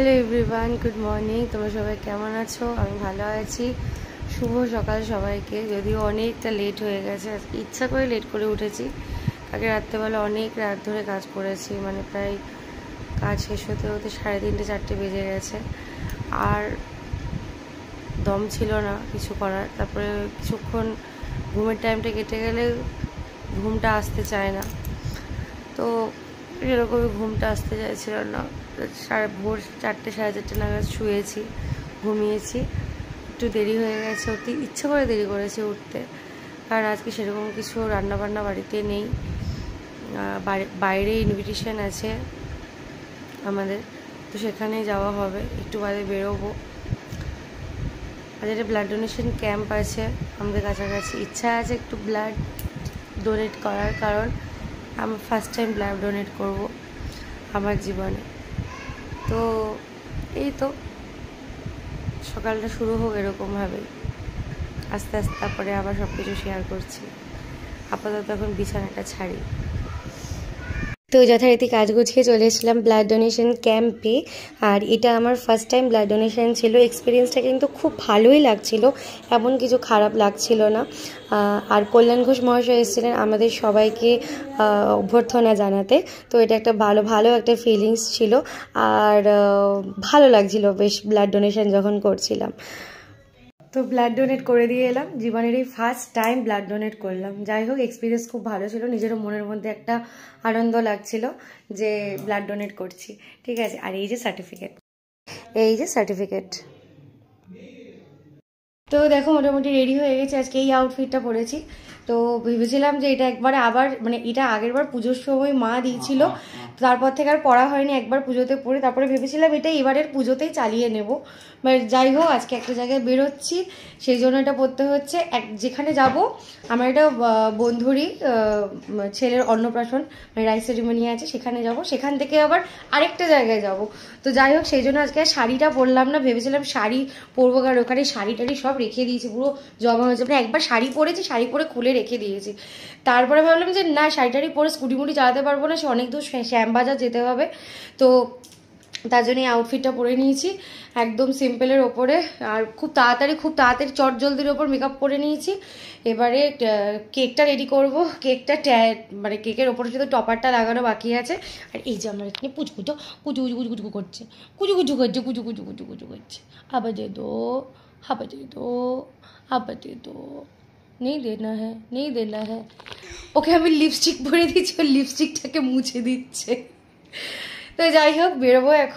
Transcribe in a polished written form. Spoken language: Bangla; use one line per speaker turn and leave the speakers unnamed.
Hello everyone, good morning. তোমরা সবাই কেমন আছো? আমি ভালো আছি। শুভ সকাল সবাইকে। যদিও অনেকটা লেট হয়ে গেছে, ইচ্ছা করে লেট করে উঠেছি। আগে রাত্রেবেলা অনেক রাত ধরে কাজ করেছি, মানে প্রায় কাজ শেষ হতে হতে 3:30 4টে বেজে গেছে। আর দম ছিল না কিছু করার। তারপরে কিছুক্ষণ ঘুমের টাইমটা কেটে গেলে ঘুমটা আসতে চায় না, তো এরকমই ঘুমটা আসতে চাইছিল না। ভোর 4টে 4:30 নাগাদ শুয়েছি, ঘুমিয়েছি। একটু দেরি হয়ে গেছে উঠতে, ইচ্ছে করে দেরি করেছি উঠতে। আর আজকে সেরকম কিছু রান্নাবান্না বাড়িতে নেই, বাইরে ইনভিটেশন আছে আমাদের, তো সেখানে যাওয়া হবে। একটু বাদে বেরোবো। আর একটা ব্লাড ডোনেশন ক্যাম্প আছে আমাদের কাছাকাছি। ইচ্ছা আছে একটু ব্লাড ডোনেট করার, কারণ আমি ফার্স্ট টাইম ব্লাড ডোনেট করব আমার জীবনে। তো এই তো সকালটা শুরু হোক এরকমভাবেই, আস্তে আস্তে তারপরে আবার সব কিছু শেয়ার করছি। আপাতত এখন বিছানাটা ছাড়ি। তো যথারীতি কাজ গুছিয়ে চলে এসেছিলাম ব্লাড ডোনেশন ক্যাম্পে। আর এটা আমার ফার্স্ট টাইম ব্লাড ডোনেশন ছিল। এক্সপিরিয়েন্সটা কিন্তু খুব ভালোই লাগছিল, এমন কিছু খারাপ লাগছিল না। আর কল্যাণ ঘোষ মহাশয় এসেছিলেন আমাদের সবাইকে অভ্যর্থনা জানাতে। তো এটা একটা ভালো একটা ফিলিংস ছিল, আর ভালো লাগছিল বেশ ব্লাড ডোনেশন যখন করছিলাম। তো ব্লাড ডোনেট করে দিয়ে এলাম, জীবনের এই ফার্স্ট টাইম ব্লাড ডোনেট করলাম। যাই হোক, এক্সপিরিয়েন্স খুব ভালো ছিল। নিজেরও মনের মধ্যে একটা আনন্দ লাগছিল যে ব্লাড ডোনেট করছি। ঠিক আছে, আর এই যে সার্টিফিকেট, তো দেখো মোটামুটি রেডি হয়ে গেছে। আজকে এই আউটফিটটা পরেছি। তো ভেবেছিলাম যে এটা একবারে আবার, মানে এটা আগের বার পুজোর সময় মা দিয়েছিল, তারপর থেকে আর পরা হয়নি। একবার পুজোতে পরে তারপরে ভেবেছিলাম এটা এবারের পুজোতেই চালিয়ে নেব। যাই হোক, আজকে একটা জায়গায় বেরোচ্ছি, সেই জন্য এটা পরতে হচ্ছে। যেখানে যাব আমার একটা বন্ধুরই ছেলের অন্নপ্রাশন, মানে রাইস সেরিমনি আছে, সেখানে যাব। সেখান থেকে আবার আরেকটা জায়গায় যাব। তো যাই হোক, সেই জন্য আজকে শাড়িটা পরলাম না। ভেবেছিলাম শাড়ি পরবো, কারণ ওখানে শাড়ি টাড়ি সব রেখে দিয়েছি, পুরো জমা হয়েছে। মানে একবার শাড়ি পরেছি, শাড়ি পরে খুলে রেখে দিয়েছি। তারপরে ভাবলাম যে না, শাড়ি টাড়ি পরে স্কুটি মুটি চালাতে পারবো না, সে অনেক দূর শ্যামবাজার যেতে হবে। তো তার জন্য এই আউটফিটটা পরে নিয়েছি, একদম সিম্পলের ওপরে। আর খুব তাড়াতাড়ি চট জলদির ওপর মেকআপ করে নিয়েছি। এবারে কেকটা রেডি করব। কেকটা মানে কেকের ওপরে শুধু টপারটা লাগানো বাকি আছে। আর এই যে আমার এখানে কুচু করছে, কুচু করছে। আবার দে দো, আবার দে দো, নেই দেনা হ্যাঁ। ওকে আমি লিপস্টিক পরে দিচ্ছি, লিপস্টিকটাকে মুছে দিচ্ছে। তো যাই হোক, বেরোবো এখন।